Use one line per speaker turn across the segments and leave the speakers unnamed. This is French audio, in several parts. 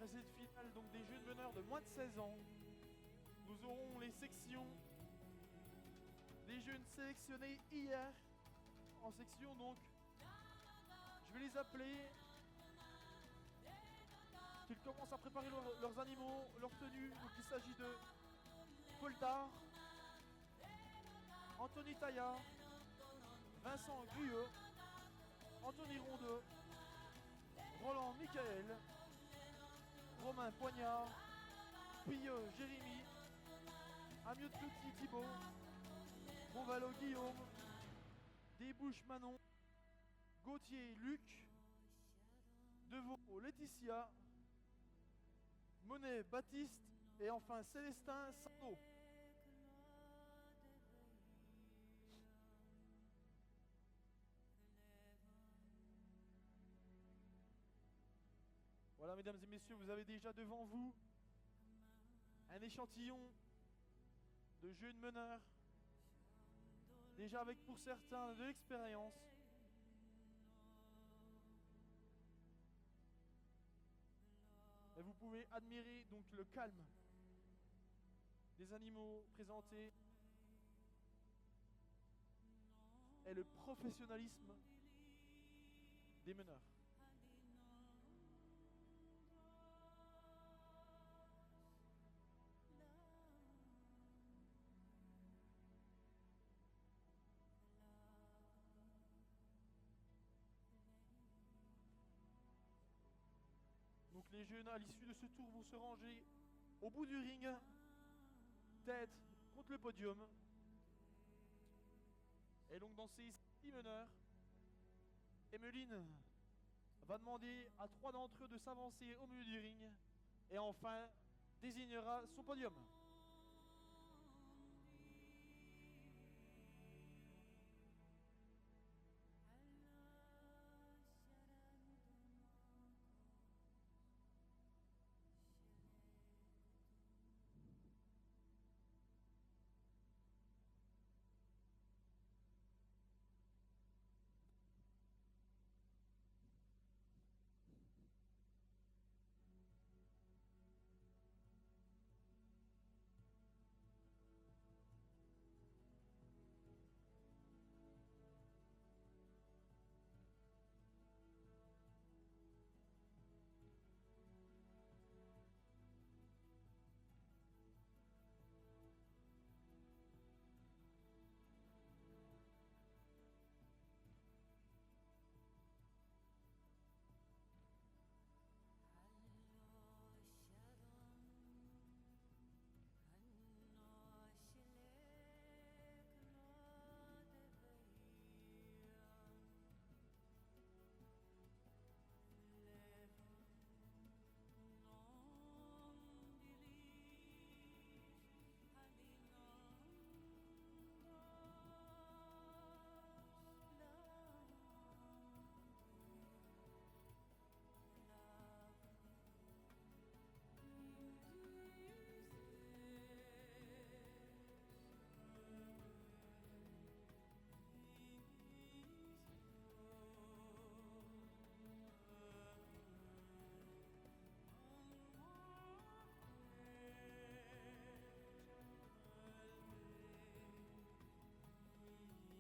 Après cette finale donc des jeunes meneurs de moins de 16 ans, nous aurons les sections des jeunes sélectionnés hier en section donc. Je vais les appeler. Qu'ils commencent à préparer leurs animaux, leurs tenues. Donc il s'agit de Poltar, Anthony Taillard, Vincent Guyot, Anthony Rondeau, Roland Michael, Romain Poignard, Pilleux Jérémy, Amiot Petit Thibaut, Bonvalo Guillaume, Desbouches Manon, Gauthier Luc, Deveau Laetitia, Monet Baptiste et enfin Célestin Sando. Voilà, mesdames et messieurs, vous avez déjà devant vous un échantillon de jeunes meneurs, déjà avec pour certains de l'expérience. Et vous pouvez admirer donc le calme des animaux présentés et le professionnalisme des meneurs. Donc les jeunes à l'issue de ce tour vont se ranger au bout du ring, tête contre le podium. Et donc dans ces 6 meneurs, Emeline va demander à 3 d'entre eux de s'avancer au milieu du ring et enfin désignera son podium.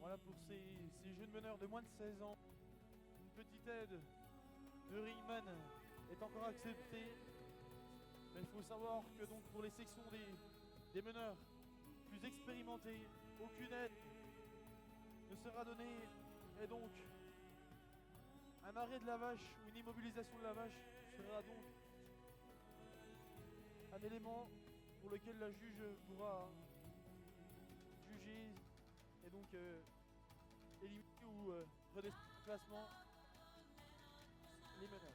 Voilà pour ces jeunes meneurs de moins de 16 ans. Une petite aide de ringman est encore acceptée. Mais il faut savoir que donc pour les sections des meneurs plus expérimentés, aucune aide ne sera donnée. Et donc un arrêt de la vache ou une immobilisation de la vache sera donc un élément pour lequel la juge pourra juger et donc éliminer ou redescendre le classement les meneurs.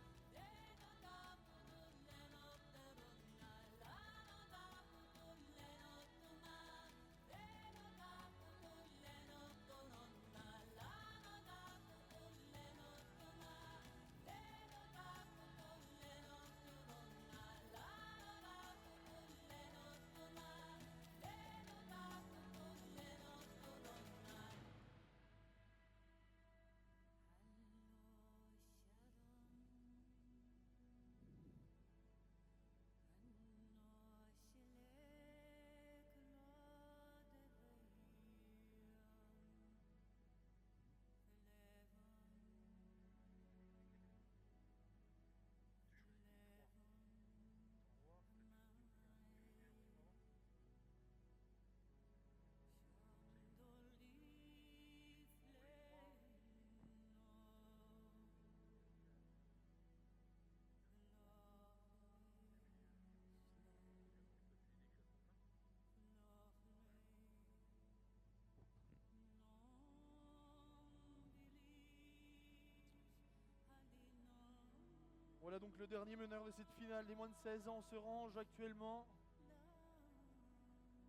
Voilà donc le dernier meneur de cette finale des moins de 16 ans se range actuellement.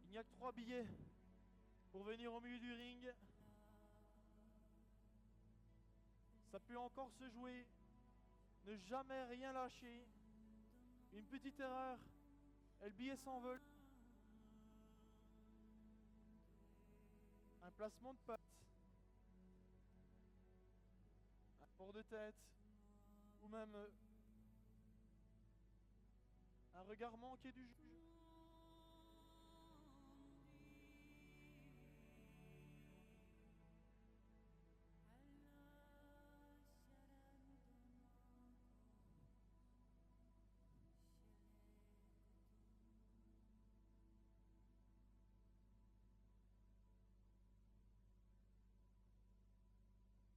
Il n'y a que 3 billets pour venir au milieu du ring. Ça peut encore se jouer. Ne jamais rien lâcher. Une petite erreur et le billet s'envole. Un placement de patte. Un port de tête. Ou même un regard manqué du juge.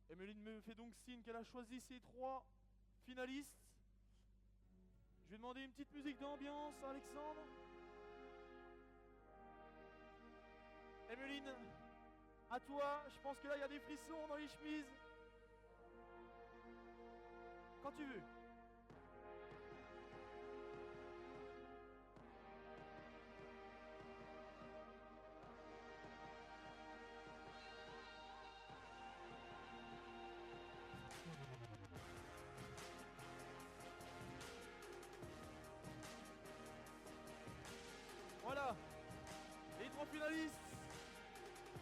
Emeline me fait donc signe qu'elle a choisi ses 3 finalistes. Je vais demander une petite musique d'ambiance à Alexandre. Emeline, à toi, je pense que là il y a des frissons dans les chemises. Quand tu veux. Voilà, les 3 finalistes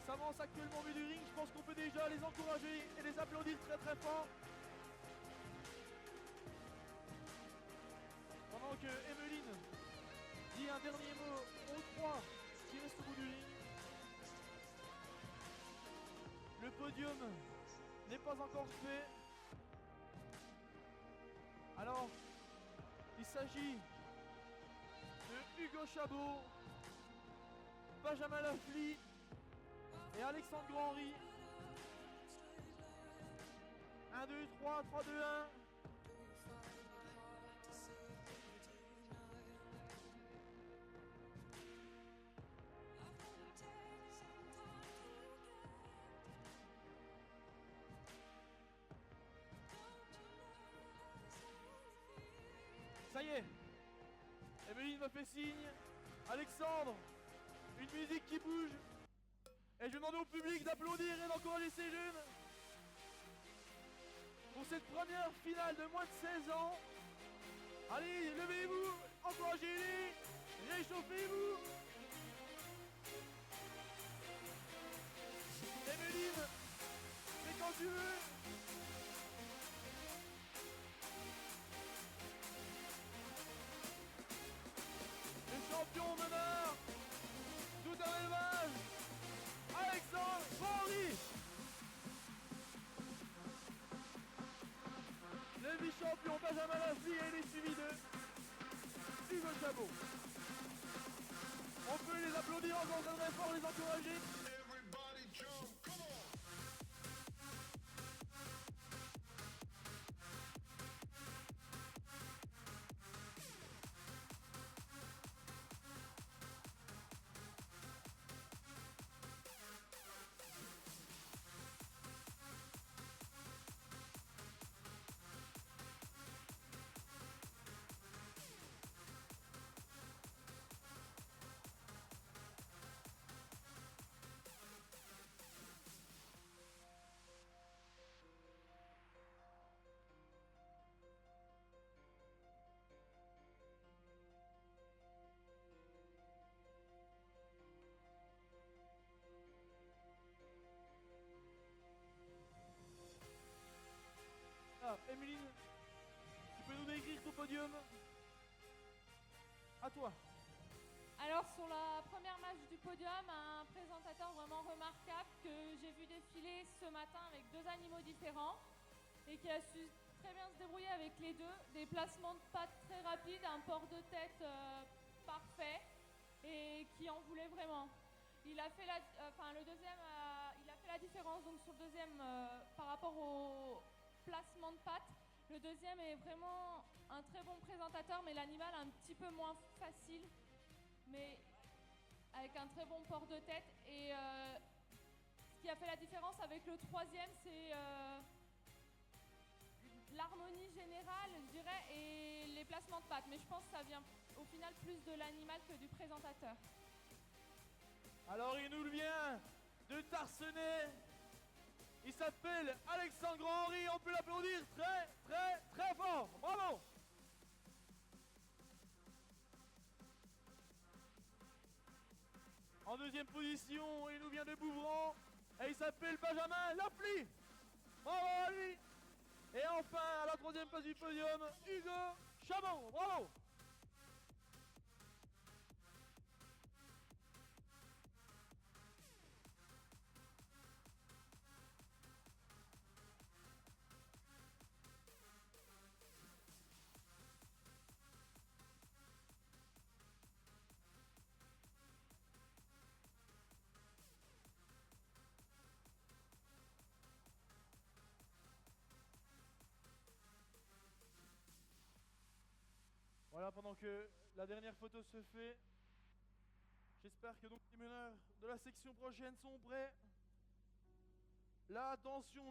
s'avancent actuellement au milieu du ring. Je pense qu'on peut déjà les encourager et les applaudir très très fort. Pendant que Emeline dit un dernier mot aux 3 qui restent au bout du ring. Le podium n'est pas encore fait. Alors, il s'agit de Hugo Chabot, Benjamin Lafly et Alexandre Grand-Henry. 1, 2, 3, 3, 2, 1. Ça y est, Emeline me fait signe. Alexandre, une musique qui bouge. Et je demande au public d'applaudir et d'encourager ces jeunes pour cette première finale de moins de 16 ans. Allez, levez-vous, encouragez-les, réchauffez-vous. Emeline, c'est quand tu veux. Le champion meneur, tout un élevage, Alexandre Grand-Henry. Le vice-champion Benjamin Lafly et il est suivi de Hugo Chabot. On peut les applaudir encore très fort, les encourager.
Everybody jump, come on!
Ah, Emeline, tu peux nous décrire ton podium? À toi.
Alors sur la première match du podium, un présentateur vraiment remarquable que j'ai vu défiler ce matin avec 2 animaux différents et qui a su très bien se débrouiller avec les deux, des placements de pattes très rapides, un port de tête parfait et qui en voulait vraiment. Il a fait le deuxième, il a fait la différence donc sur le deuxième par rapport au placement de pattes. Le deuxième est vraiment un très bon présentateur, mais l'animal un petit peu moins facile, mais avec un très bon port de tête. Et ce qui a fait la différence avec le troisième, c'est l'harmonie générale, je dirais, et les placements de pattes. Mais je pense que ça vient au final plus de l'animal que du présentateur.
Alors il nous vient de Tarsenais. Il s'appelle Alexandre Henry. On peut l'applaudir très très très fort. Bravo. En deuxième position, il nous vient de Bouvran. Et il s'appelle Benjamin Lapli. Bravo à lui. Et enfin, à la troisième place du podium, Hugo Chamon. Bravo. Voilà, pendant que la dernière photo se fait, j'espère que donc les meneurs de la section prochaine sont prêts. Là, attention.